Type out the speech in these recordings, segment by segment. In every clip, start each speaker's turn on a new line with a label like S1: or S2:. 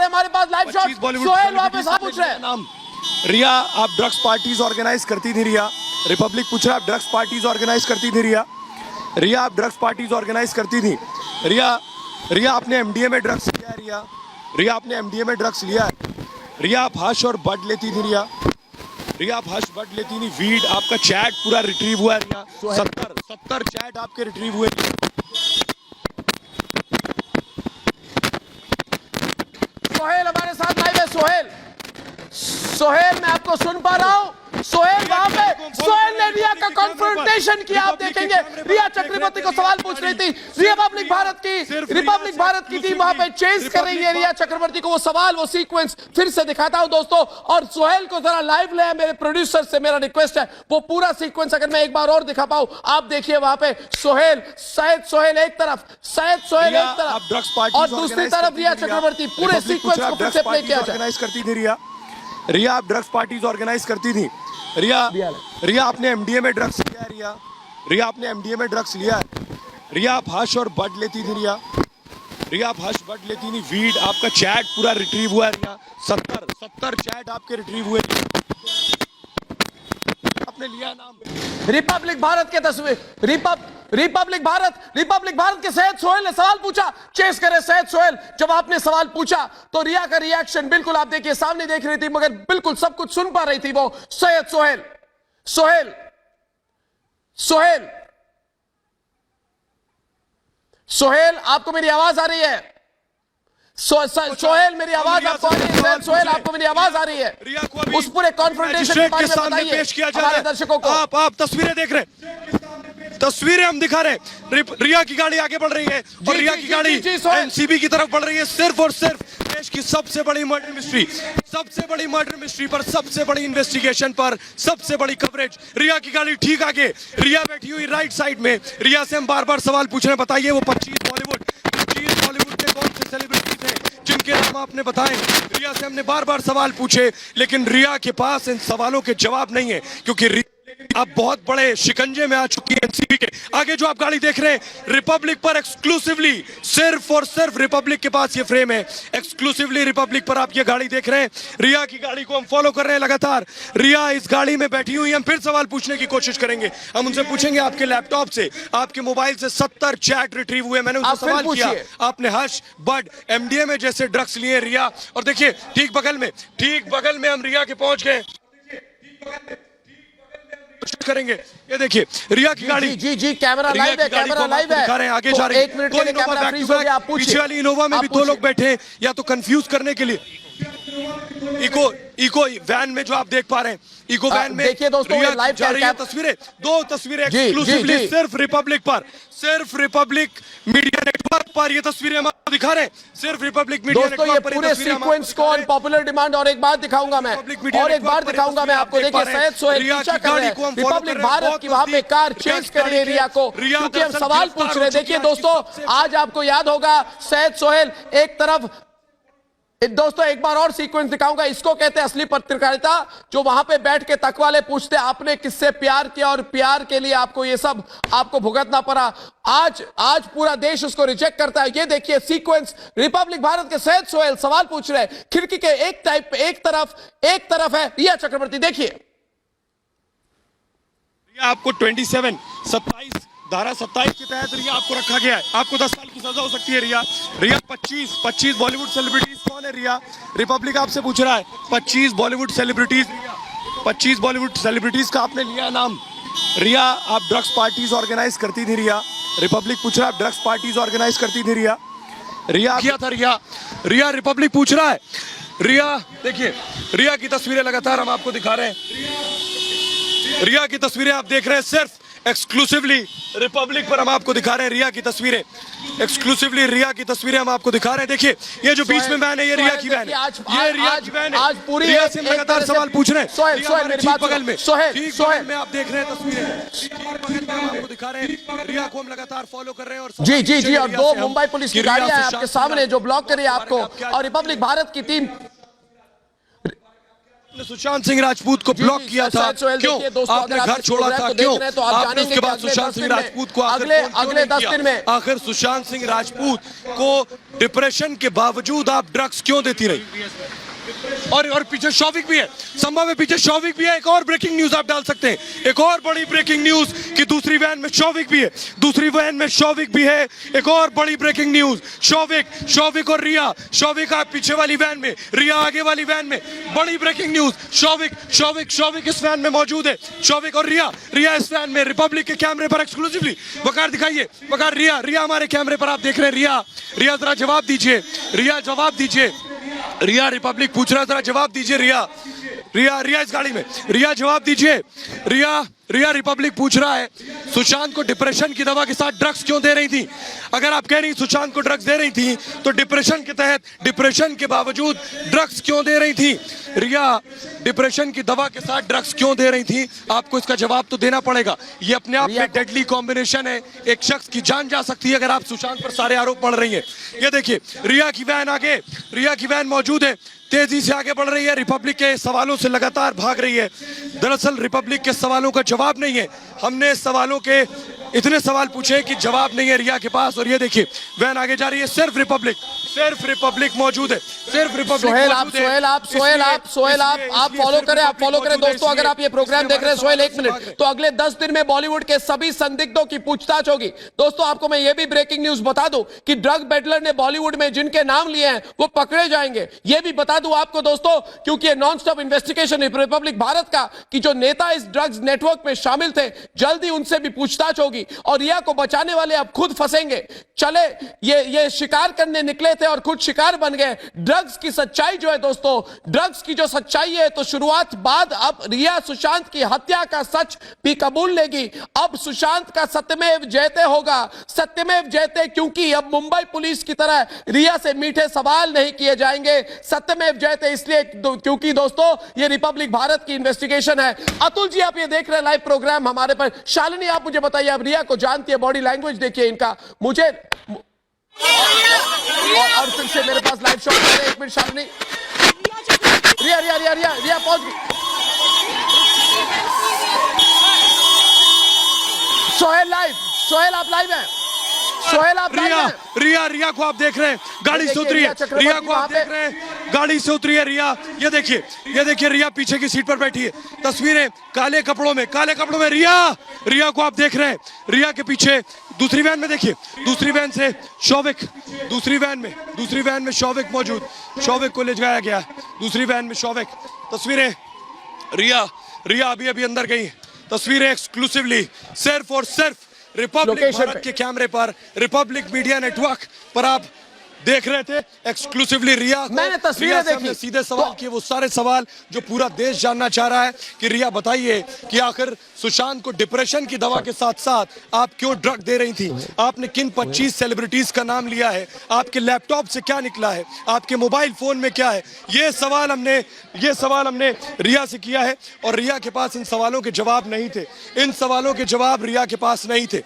S1: हमारे पास live shot Sohail वापस आप पूछ रहे हैं।
S2: नाम रिया, आप ड्रग्स पार्टीज ऑर्गेनाइज करती थी रिया। रिपब्लिक पूछ रहा है आप ड्रग्स पार्टीज ऑर्गेनाइज करती थी रिया। रिया आप ड्रग्स पार्टीज ऑर्गेनाइज करती थी रिया। रिया आपने एमडीए में ड्रग्स लिया है रिया। रिया आपने एमडीए में ड्रग्स लिया है रिया। आप हाश और बड लेती थी रिया। रिया आप हाश बड लेती थी। वीड आपका चैट पूरा रिट्रीव हुआ है रिया। 70 चैट आपके रिट्रीव हुए।
S1: सोहेल हमारे साथ लाइव है। सोहेल मैं आपको सुन पा रहा हूं। सोहेल वहां पे सोहेल ने रिया का कॉन्फ्रंटेशन किया। आप देखेंगे रिया चक्रवर्ती को सवाल पूछ रही थी। रिपब्लिक भारत की टीम वहां पे चेस कर रही है रिया चक्रवर्ती को। वो सवाल वो सीक्वेंस फिर से दिखाता हूं दोस्तों, और सोहेल को जरा लाइव ले। मेरे प्रोड्यूसर से मेरा रिक्वेस्ट है वो पूरा सीक्वेंस अगर मैं एक बार और दिखा पाऊं। आप देखिए वहां पे सोहेल, सैयद सोहेल एक तरफ, और दूसरी तरफ रिया चक्रवर्ती। पूरे सीक्वेंस को फिर से प्ले किया जाए।
S2: रिया आप ड्रग्स पार्टीज ऑर्गेनाइज करती थी रिया आपने एमडीए में ड्रग्स लिया है रिया। रिया आपने एमडीए में ड्रग्स लिया है रिया। आप हाश और बड लेती थी रिया। रिया आप हाश बड लेती थी। वीड आपका चैट पूरा रिट्रीव हुआ है रिया। 70 चैट आपके रिट्रीव हुए। आपने लिया नाम
S1: रिपब्लिक भारत के तस्वीर। रिपब्लिक भारत के सैयद सोहेल ने सवाल पूछा। चेस करे सैयद सोहेल। जब आपने सवाल पूछा तो रिया का रिएक्शन बिल्कुल आप देखिए सामने देख रही थी, मगर बिल्कुल सब कुछ सुन पा रही थी वो सैयद सोहेल आपको मेरी आवाज आ रही है? सोहेल मेरी आवाज आपको आ रही है? सोहेल आपको मेरी आवाज आ रही है? उस पूरे कॉन्फ्रंटेशन के बारे में बताइए हमारे दर्शकों को।
S2: आप तस्वीरें देख रहे हैं, तस्वीरें हम दिखा रहे हैं। रिया की गाड़ी आगे बढ़ रही है और रिया की गाड़ी एनसीबी की तरफ बढ़ रही है। सिर्फ और सिर्फ देश की सबसे बड़ी मर्डर मिस्ट्री पर, सबसे बड़ी इन्वेस्टिगेशन पर, सबसे बड़ी कवरेज। रिया की गाड़ी ठीक आगे, रिया बैठी हुई राइट साइड में। रिया से हम बार बार सवाल पूछ रहे हैं, बताइए वो 25 बॉलीवुड के कौन से सेलिब्रिटीज हैं जिनके नाम आपने बताए। रिया से हमने बार बार सवाल पूछे, लेकिन रिया के पास इन सवालों के जवाब नहीं है, क्योंकि अब बहुत बड़े शिकंजे में आ चुकी है एनसीबी के। आगे जो आप गाड़ी देख रहे हैं रिपब्लिक पर एक्सक्लूसिवली, सिर्फ और सिर्फ रिपब्लिक के पास ये फ्रेम है। एक्सक्लूसिवली रिपब्लिक पर आप ये गाड़ी देख रहे हैं। रिया की गाड़ी को हम फॉलो कर रहे हैं लगातार। रिया इस गाड़ी में बैठी हुई। हम फिर सवाल पूछने की कोशिश करेंगे। हम उनसे पूछेंगे आपके लैपटॉप से, आपके मोबाइल से 70 चैट रिट्रीव हुए। मैंने उनसे सवाल किया, आपने हश बड एमडीए में जैसे ड्रग्स लिए रिया। और देखिए ठीक बगल में हम रिया के पहुंच गए। करेंगे ये देखिए रिया की गाड़ी।
S1: जी कैमरा लाइव है,
S2: दिखा रहे हैं। आगे जा रही है।
S1: 1 मिनट के लिए कैमरा फ्रीज हो गया। आप पूछिए।
S2: पीछे वाली इनोवा में भी 2 लोग बैठे हैं, या तो कंफ्यूज करने के लिए। इको वैन में जो आप देख पा रहे हैं, इको वैन में
S1: देखिए दोस्तों ये लाइव
S2: जा रही है। दो तस्वीरें एक्सक्लूसिवली सिर्फ रिपब्लिक मीडिया नेटवर्क पर ये तस्वीरें हम आपको दिखा रहे हैं। सिर्फ रिपब्लिक मीडिया नेटवर्क पर
S1: पूरे सीक्वेंस को ऑन पॉपुलर डिमांड और एक बार दिखाऊंगा मैं आपको। देखिए सैयद सोहेल पीछा कर रहे हैं रिपब्लिक भारत की। वहां पे कार चेस कर रही है रिया को, क्योंकि हम सवाल पूछ रहे हैं। देखिए दोस्तों आज आपको याद होगा सैयद सोहेल एक तरफ। दोस्तों एक बार और सीक्वेंस दिखाऊंगा। इसको कहते हैं असली पत्रकारिता, जो वहां पे बैठ के तकवाले पूछते आपने किससे प्यार किया और प्यार के लिए आपको ये सब आपको भुगतना पड़ा। आज पूरा देश उसको रिजेक्ट करता है। ये देखिए सीक्वेंस रिपब्लिक भारत के सैयद सोहेल सवाल पूछ रहे हैं। खिड़की के एक तरफ है रिया चक्रवर्ती। देखिए
S2: आपको 27 धारा 27 के तहत रिया आपको रखा गया है। आपको 10 साल की सजा हो सकती है। रिया 25 बॉलीवुड सेलिब्रिटीज कौन है रिया? रिपब्लिक आपसे पूछ रहा है 25 बॉलीवुड सेलिब्रिटीज का आपने लिया नाम। रिया आप ड्रग्स पार्टीज ऑर्गेनाइज करती थी रिया। रिपब्लिक पूछ रहा है आप ड्रग्स पार्टीज ऑर्गेनाइज करती थी रिया। किया था रिया रिपब्लिक पूछ रहा है। रिया देखिए रिया की तस्वीरें लगातार हम आपको दिखा रहे हैं। रिया की तस्वीरें आप देख रहे हैं। सिर्फ एक्सक्लूसिवली रिपब्लिक पर हम आपको दिखा रहे हैं रिया की तस्वीरें। एक्सक्लूसिवली रिया की तस्वीरें हम आपको दिखा रहे हैं। देखिए ये जो बीच में वैन है ये रिया की वैन है। ये रिया की वैन है। आज पूरी रिया से लगातार सवाल पूछ रहे हैं।
S1: सोहेल मेरी बात
S2: बगल में
S1: सोहेल
S2: में आप देख रहे हैं तस्वीरें हम आपको दिखा रहे हैं। रिया को हम लगातार फॉलो कर रहे हैं। और
S1: जी और 2 मुंबई पुलिस की गाड़ियां आपके सामने जो ब्लॉक कर रही है आपको, और रिपब्लिक भारत की टीम।
S2: सुशांत सिंह राजपूत को ब्लॉक किया था, क्यों आपने घर छोड़ा था, क्यों आपने उसके बाद सुशांत सिंह राजपूत को अगले 10 दिन में आखिर सुशांत सिंह राजपूत को डिप्रेशन के बावजूद आप ड्रग्स क्यों देती रही? और पीछे शौविक भी है, संभव है पीछे शौविक भी है। एक और ब्रेकिंग न्यूज आप डाल सकते हैं, एक और बड़ी ब्रेकिंग न्यूज कि दूसरी वैन में शौविक भी है, दूसरी वैन में शौविक भी है। एक और बड़ी ब्रेकिंग न्यूज, शौविक और रिया, शौविक आप पीछे वाली वैन में, रिया आगे वाली वैन में। बड़ी ब्रेकिंग न्यूज, शौविक इस वैन में मौजूद है, शौविक और रिया इस वैन में। रिपब्लिक के कैमरे पर एक्सक्लूसिवली वकार दिखाइए, वकार रिया हमारे कैमरे पर आप देख रहे हैं। रिया जरा जवाब दीजिए, रिया रिपब्लिक पूछ रहा है, जरा जवाब दीजिए। रिया इस गाड़ी में, रिया जवाब दीजिए। रिया रिपब्लिक पूछ रहा है सुशांत को डिप्रेशन की दवा के साथ ड्रग्स क्यों दे रही थी? अगर आप कह रही सुशांत को ड्रग्स दे रही थी तो डिप्रेशन के तहत, डिप्रेशन के बावजूद ड्रग्स क्यों दे रही थी? रिया डिप्रेशन की दवा के साथ ड्रग्स क्यों दे रही थी? आपको इसका जवाब तो देना पड़ेगा। ये अपने आप में डेडली कॉम्बिनेशन है, एक शख्स की जान जा सकती है अगर आप सुशांत पर सारे आरोप पड़ रही है। ये देखिए रिया की वैन आगे, रिया की वैन मौजूद है, तेजी से आगे बढ़ रही है, रिपब्लिक के सवालों से लगातार भाग रही है। दरअसल रिपब्लिक के सवालों का जवाब नहीं है, हमने सवालों के इतने सवाल पूछे कि जवाब नहीं है रिया के पास। और ये देखिए वैन आगे जा रही है, सिर्फ रिपब्लिक मौजूद है, सिर्फ रिपब्लिक।
S1: सोहेल आप फॉलो करें दोस्तों। अगर आप ये प्रोग्राम देख रहे हैं सोहेल, 1 मिनट, तो अगले 10 दिन में बॉलीवुड के सभी संदिग्धों की पूछताछ होगी। दोस्तों आपको मैं ये भी ब्रेकिंग न्यूज बता दूं कि ड्रग पेडलर ने बॉलीवुड में जिनके नाम लिए हैं वो पकड़े जाएंगे। ये भी बता दूं आपको दोस्तों, क्योंकि ये non stop investigation Republic Bharat का कि जो नेता इस ड्रग्स नेटवर्क में शामिल थे, जल्दी उनसे भी पूछताछ होगी और रिया को बचाने वाले अब खुद फंसेंगे। चले ये शिकार करने निकले थे और खुद शिकार बन गए। ड्रग्स की सच्चाई जो है दोस्तों, ड्रग्स की जो सच्चाई है, तो शुरुआत बाद अब रिया सुशांत की हत्या का सच भी कबूल लेगी। अब सुशांत का सत्यमेव जयते होगा, सत्यमेव जयते, क्योंकि अब मुंबई पुलिस की तरह रिया से मीठे सवाल नहीं किए जाएंगे। सत्यमेव जयते इसलिए क्योंकि दोस्तों ये रिपब्लिक भारत की इन्वेस्टिगेशन है। अतुल जी आप ये देख रहे हैं लाइव प्रोग्राम हमारे पर। शालिनी आप मुझे बताइए, आप रिया को जानती है, बॉडी लैंग्वेज देखिए इनका, मुझे और फिर से मेरे पास लाइव शॉट है। 1 मिनट शालिनी, रिया पहुंच गई। सोहेल आप लाइव हैं।
S2: रिया को आप देख रहे हैं, गाड़ी से उतरी है, रिया को आप देख रहे हैं, गाड़ी से उतरी है रिया। ये देखिए रिया पीछे की सीट पर बैठी है, तस्वीरें काले कपड़ों में रिया को आप देख रहे हैं। रिया के पीछे दूसरी वैन में देखिए, दूसरी वैन से शौविक, दूसरी वैन में शौविक मौजूद, शौविक को ले जाया गया, दूसरी वैन में शौविक। तस्वीरें रिया अभी अंदर गई, तस्वीरें एक्सक्लूसिवली सिर्फ और सिर्फ रिपब्लिक भारत के कैमरे पर, रिपब्लिक मीडिया नेटवर्क पर आप देख रहे थे एक्सक्लूसिवली रिया को।
S1: मैंने तस्वीरें देखी,
S2: सीधे सवाल किए, वो सारे सवाल जो पूरा देश जानना चाह रहा है कि रिया बताइए कि आखिर सुशांत को डिप्रेशन की दवा के साथ साथ आप क्यों ड्रग दे रही थी? आपने किन 25 सेलिब्रिटीज का नाम लिया है? आपके लैपटॉप से क्या निकला है? आपके मोबाइल फोन में क्या है? ये सवाल हमने रिया से किया है और रिया के पास इन सवालों के जवाब नहीं थे, इन सवालों के जवाब रिया के पास नहीं थे।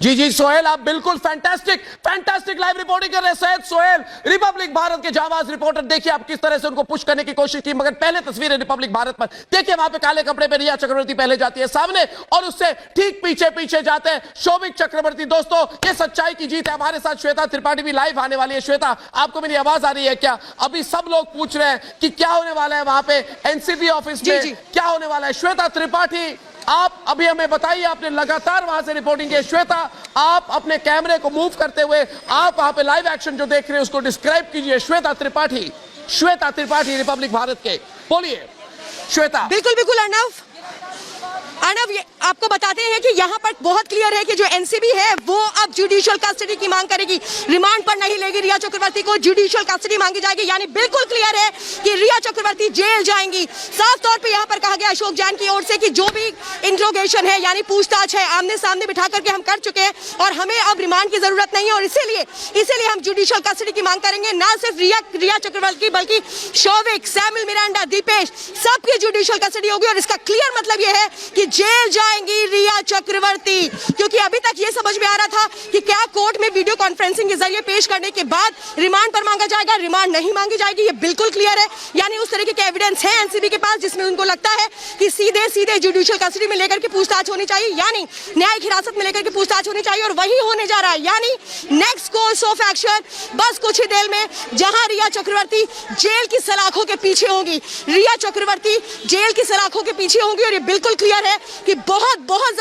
S1: जी सोहेल आप बिल्कुल फैंटास्टिक लाइव रिपोर्टिंग कर रहे हैं। सोहेल रिपब्लिक भारत के जाबाज रिपोर्टर, देखिए आप किस तरह से उनको पुश करने की कोशिश की। मगर पहले तस्वीरें रिपब्लिक भारत पर देखिए, वहां पे काले कपड़े पे रिया चक्रवर्ती पहले जाती है सामने और उससे ठीक पीछे जाते हैं शौविक चक्रवर्ती। दोस्तों ये सच्चाई की जीत है। हमारे साथ श्वेता त्रिपाठी भी लाइव आने वाली है। श्वेता आपको मेरी आवाज आ रही है क्या? अभी सब लोग पूछ रहे हैं कि क्या होने वाला है वहां पे एनसीबी ऑफिस में, क्या होने वाला है? श्वेता त्रिपाठी आप अभी हमें बताइए, आपने लगातार वहां से रिपोर्टिंग की। श्वेता आप अपने कैमरे को मूव करते हुए आप वहां पे लाइव एक्शन जो देख रहे हैं उसको डिस्क्राइब कीजिए। श्वेता त्रिपाठी रिपब्लिक भारत के, बोलिए श्वेता।
S3: बिल्कुल अर्णव ये आपको बताते हैं कि यहाँ पर बहुत क्लियर है कि जो एनसीबी है वो अब जुडिशियल कस्टडी की मांग करेगी, रिमांड पर नहीं लेगी रिया चक्रवर्ती को, जुडिशियल कस्टडी मांगी जाएगी। यानी बिल्कुल क्लियर है कि रिया चक्रवर्ती जेल जाएंगी। साफ तौर पे यहाँ पर कहा गया अशोक जैन की ओर से कि जो भी इंट्रोगेशन है यानी पूछताछ है आमने सामने बिठा करके हम कर चुके हैं और हमें अब रिमांड की जरूरत नहीं है और इसीलिए हम जुडिशियल कस्टडी की मांग करेंगे। ना सिर्फ रिया चक्रवर्ती बल्कि शौविक, सैमुअल मिरांडा, दीपेश, सबकी जुडिशियल कस्टडी होगी। और इसका क्लियर मतलब यह है कि जेल जाएंगी रिया चक्रवर्ती, क्योंकि अभी तक ये समझ में आ रहा था कि क्या कोर्ट में वीडियो कॉन्फ्रेंसिंग के जरिए पेश करने के बाद रिमांड पर मांगा जाएगा, रिमांड नहीं मांगी जाएगी। ये बिल्कुल क्लियर है, यानी उस तरीके के एविडेंस है एनसीबी के पास जिसमें उनको लगता है कि सीधे सीधे जुडिशियल कस्टडी में लेकर के पूछताछ होनी चाहिए, यानी न्यायिक हिरासत में लेकर के पूछताछ होनी चाहिए, और वही होने जा रहा है। यानी नेक्स्ट कोर्स ऑफ एक्शन बस कुछ ही देर में, जहां रिया चक्रवर्ती जेल की सलाखों के पीछे होंगी, रिया चक्रवर्ती जेल की सलाखों के पीछे होंगी। और ये बिल्कुल क्लियर है कि बहुत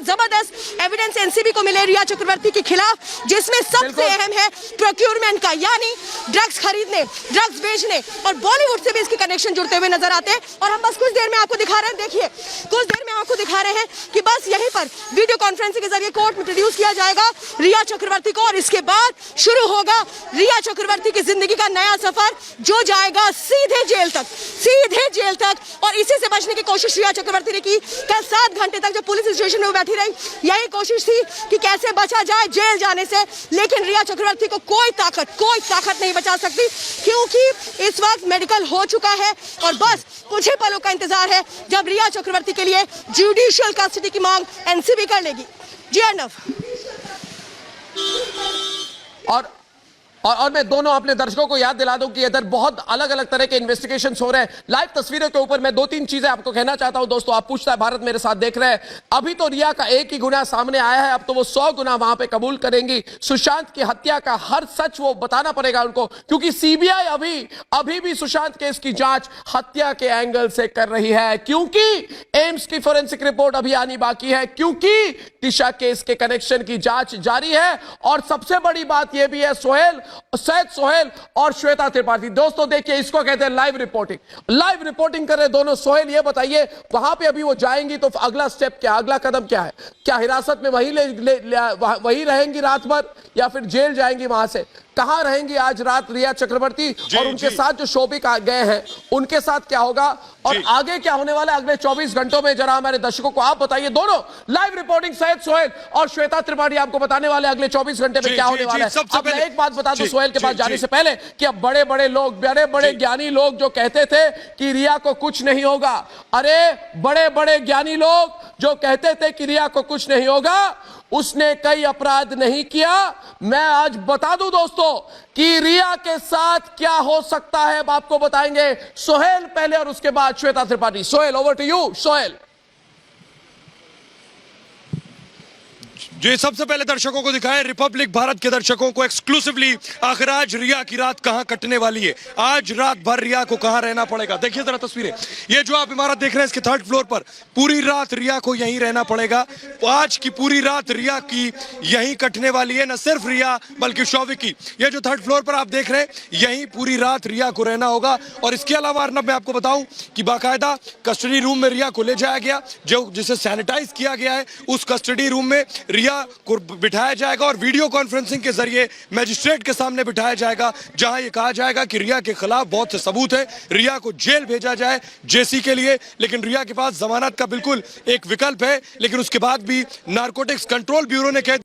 S3: जबरदस्त एविडेंस एनसीबी को मिले रिया चक्रवर्ती के खिलाफ, जिसमें सबसे अहम है प्रोक्योरमेंट का, यानी ड्रग्स खरीदने, ड्रग्स बेचने, और बॉलीवुड से भी इसके कनेक्शन जुड़ते हुए नजर आते हैं। और हम बस कुछ देर में आपको दिखा रहे हैं, देखिए कुछ देर में आपको दिखा रहे हैं कि बस यहीं पर वीडियो कॉन्फ्रेंसिंग के जरिए कोर्ट में इंट्रोड्यूस किया जाएगा रिया चक्रवर्ती को, और इसके बाद शुरू होगा रिया चक्रवर्ती की जिंदगी का नया सफर, जो जाएगा सीधे जेल तक, सीधे जेल तक। और इसी से बचने की कोशिश रिया चक्रवर्ती ने की। कल 7 घंटे तक जब पुलिस स्टेशन में बैठी रही, यही कोशिश थी कि कैसे बचा जाए जेल जाने से, लेकिन रिया चक्रवर्ती को कोई ताकत नहीं बचा सकती, क्योंकि इस वक्त मेडिकल हो चुका है और बस कुछ ही पलों का इंतजार है जब रिया चक्रवर्ती के लिए जुडिशियल कस्टडी की मांग एनसीबी कर लेगी। जी अर्नव।
S1: और मैं दोनों अपने दर्शकों को याद दिला दूं कि इधर बहुत अलग अलग तरह के इन्वेस्टिगेशन हो रहे हैं। लाइव तस्वीरों के ऊपर मैं 2-3 चीजें आपको कहना चाहता हूं। दोस्तों, आप पूछता है भारत मेरे साथ देख रहे हैं, अभी तो रिया का एक ही गुनाह सामने आया है, अब तो वो 100 गुना वहां पे कबूल करेंगी। सुशांत की हत्या का हर सच वो बताना पड़ेगा उनको, क्योंकि सीबीआई अभी भी सुशांत केस की जांच हत्या के एंगल से कर रही है, क्योंकि एम्स की फोरेंसिक रिपोर्ट अभी आनी बाकी है, क्योंकि दिशा केस के कनेक्शन की जांच जारी है। और सबसे बड़ी बात यह भी है, सैयद सोहेल और श्वेता त्रिपाठी, दोस्तों देखिए, इसको कहते हैं लाइव रिपोर्टिंग कर रहे दोनों। सोहेल, ये बताइए वहां पे अभी वो जाएंगी तो अगला स्टेप क्या, अगला कदम क्या है? क्या हिरासत में वही रहेंगी रात भर, या फिर जेल जाएंगी? वहां से कहां रहेंगी आज रात रिया चक्रवर्ती, और उनके साथ जो शोभिक गए हैं उनके साथ क्या होगा, और आगे क्या होने वाला है अगले 24 घंटों में? जरा हमारे दर्शकों को आप बताइए। दोनों लाइव रिपोर्टिंग सैयद सोहेल और श्वेता त्रिपाठी आपको बताने वाले अगले 24 घंटे में क्या होने वाला है। अब मैं एक बात बता दूं सोहेल के पास जाने से पहले, कि अब बड़े बड़े ज्ञानी लोग जो कहते थे कि रिया को कुछ नहीं होगा, अरे बड़े ज्ञानी लोग जो कहते थे कि रिया को कुछ नहीं होगा, उसने कई अपराध नहीं किया। मैं आज बता दूं दोस्तों कि रिया के साथ क्या हो सकता है, अब आपको बताएंगे सोहेल पहले और उसके बाद Shweta Tripathi. Sohail, over to you. Sohail
S2: ji, सबसे पहले दर्शकों को दिखाएं, रिपब्लिक भारत के दर्शकों को एक्सक्लूसिवली, आखिर आज रिया की रात कहां कटने वाली है, आज रात भर रिया को कहां रहना पड़ेगा। देखिए जरा तस्वीरें, ये जो आप इमारत देख रहे हैं इसके 3rd फ्लोर पर पूरी रात रिया को यहीं रहना पड़ेगा। आज की पूरी रात रिया की यहीं कटने वाली है, न सिर्फ रिया बल्कि शौविक की। ये जो 3rd फ्लोर पर आप देख रहे हैं, यहीं पूरी रात रिया को रहना होगा। और इसके अलावा अर्नब, मैं आपको बताऊं कि बाकायदा कस्टडी रूम में रिया को ले जाया गया, जो जिसे सैनिटाइज किया गया है, उस कस्टडी रूम में रिया को बिठाया जाएगा और वीडियो कॉन्फ्रेंसिंग के जरिए मजिस्ट्रेट के सामने बिठाया जाएगा, जहां यह कहा जाएगा कि रिया के खिलाफ बहुत से सबूत है, रिया को जेल भेजा जाए जेसी के लिए। लेकिन रिया के पास जमानत का बिल्कुल एक विकल्प है, लेकिन उसके बाद भी नारकोटिक्स कंट्रोल ब्यूरो ने कह